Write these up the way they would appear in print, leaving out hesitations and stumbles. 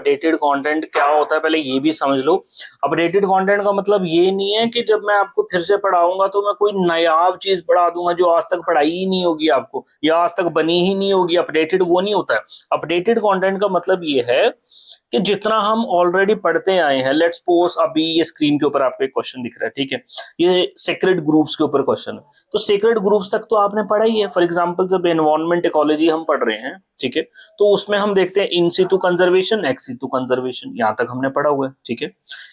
Updated content क्या होता है पहले ये भी समझ लो। अपडेटेड कंटेंट का मतलब ये नहीं है कि जब मैं आपको फिर से पढ़ाऊंगा तो मैं कोई नायाब चीज पढ़ा दूंगा जो आज तक पढ़ाई ही नहीं होगी आपको या आज तक बनी ही नहीं होगी। अपडेटेड वो नहीं होता है। अपडेटेड कंटेंट का मतलब ये है कि जितना हम ऑलरेडी पढ़ते आए हैं। लेट्स सपोज अभी ये स्क्रीन के ऊपर आपको एक क्वेश्चन दिख रहा है, ठीक है, ये सेक्रेड ग्रुप्स के ऊपर क्वेश्चन है। तो सेक्रेड ग्रुप्स तक तो आपने पढ़ा ही है। फॉर एग्जांपल जब एनवायरनमेंट इकोलॉजी हम पढ़ रहे हैं, ठीक है, तो उसमें हम देखते हैं इन सितु कंजर्वेशन, एक्स सितु कंजर्वेशन, यहां तक हमने पढ़ा हुआ है, ठीक है।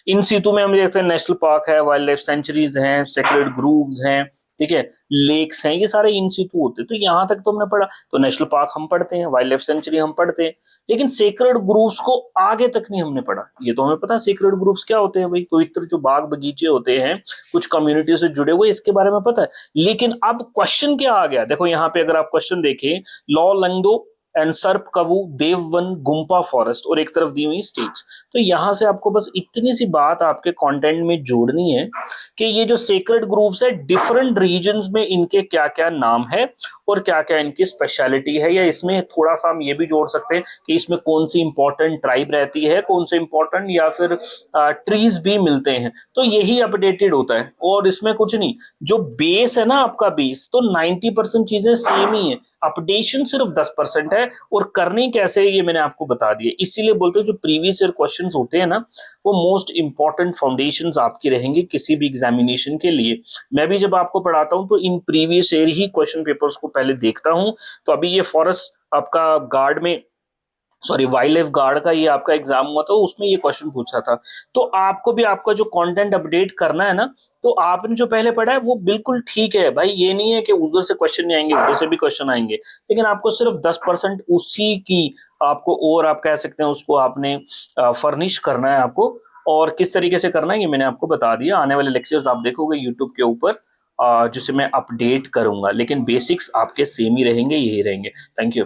इन सितु में हम देखते हैं नेशनल पार्क है, वाइल्ड लाइफ सेंचुरीज हैं, सेक्रेड ग्रुव्स हैं, ठीक है, लेक्स हैं, ये सारे इन सितु होते हैं। तो यहां तक तो हमने पढ़ा। तो नेशनल पार्क हम पढ़ते हैं, वाइल्ड लाइफ सेंचुरी हम पढ़ते हैं, लेकिन सेक्रेड ग्रुव्स को आगे तक नहीं हमने पढ़ा। ये तो हमें पता है सेक्रेड ग्रुव्स क्या होते हैं भाई, पवित्र जो बाग बगीचे होते हैं कुछ कम्युनिटी से जुड़े हुए, इसके बारे में पता है। लेकिन अब क्वेश्चन क्या आ गया, देखो यहाँ पे अगर आप क्वेश्चन देखें, लॉ लंगदो एंड सर्प कवु देववन गुम्पा फॉरेस्ट और एक तरफ दी हुई स्टेट्स। तो यहां से आपको बस इतनी सी बात आपके कंटेंट में जोड़नी है कि ये जो सेक्रेड ग्रुव्स है डिफरेंट रीजन्स में इनके क्या क्या नाम है और क्या क्या इनकी स्पेशलिटी है। या इसमें थोड़ा सा हम ये भी जोड़ सकते हैं कि इसमें कौन सी इंपॉर्टेंट ट्राइब रहती है, कौन से इंपॉर्टेंट या फिर ट्रीज भी मिलते हैं। तो यही अपडेटेड होता है और इसमें कुछ नहीं। जो बेस है ना आपका बेस, तो 90% चीजें सेम ही है, अपडेशन सिर्फ 10% है। और करनी कैसे ये मैंने आपको बता दिया। इसीलिए बोलते हैं जो प्रीवियस ईयर क्वेश्चंस होते हैं ना, वो मोस्ट इंपॉर्टेंट फाउंडेशंस आपकी रहेंगी किसी भी एग्जामिनेशन के लिए। मैं भी जब आपको पढ़ाता हूं तो in previous year he question papers को पहले देखता हूं। तो अभी ये फॉरेस्ट आपका गार्ड में, सॉरी वाइल्ड लाइफ गार्ड का ये आपका एग्जाम हुआ था, उसमें ये क्वेश्चन पूछा था। तो आपको भी आपका जो कंटेंट अपडेट करना है ना, तो आपने जो पहले पढ़ा है वो बिल्कुल ठीक है भाई। ये नहीं है कि उधर से क्वेश्चन नहीं आएंगे, उधर से भी क्वेश्चन आएंगे, लेकिन आपको सिर्फ 10% उसी की आपको, और आप कह सकते हैं उसको, आपने फर्निश करना है आपको। और किस तरीके से करना है ये मैंने आपको बता दिया। आने वाले लेक्चर्स आप देखोगे यूट्यूब के ऊपर जिसे मैं अपडेट करूंगा, लेकिन बेसिक्स आपके सेम ही रहेंगे, यही रहेंगे। Thank you.